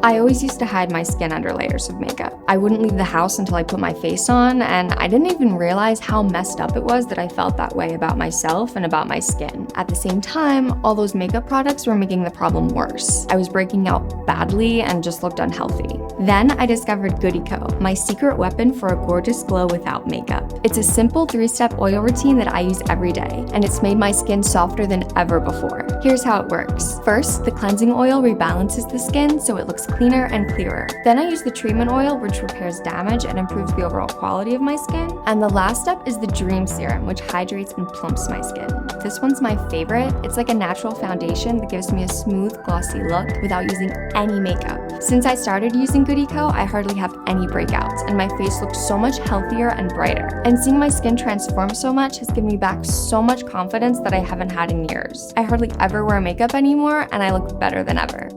I always used to hide my skin under layers of makeup. I wouldn't leave the house until I put my face on, and I didn't even realize how messed up it was that I felt that way about myself and about my skin. At the same time, all those makeup products were making the problem worse. I was breaking out badly and just looked unhealthy. Then I discovered Goodieco, my secret weapon for a gorgeous glow without makeup. It's a simple 3-step oil routine that I use every day, and it's made my skin softer than ever before. Here's how it works. First, the cleansing oil rebalances the skin so it looks cleaner and clearer. Then I use the treatment oil, which repairs damage and improves the overall quality of my skin. And the last step is the Dream Serum, which hydrates and plumps my skin. This one's my favorite. It's like a natural foundation that gives me a smooth, glossy look without using any makeup. Since I started using Goodieco, I hardly have any breakouts, and my face looks so much healthier and brighter. And seeing my skin transform so much has given me back so much confidence that I haven't had in years. I hardly ever wear makeup anymore, and I look better than ever.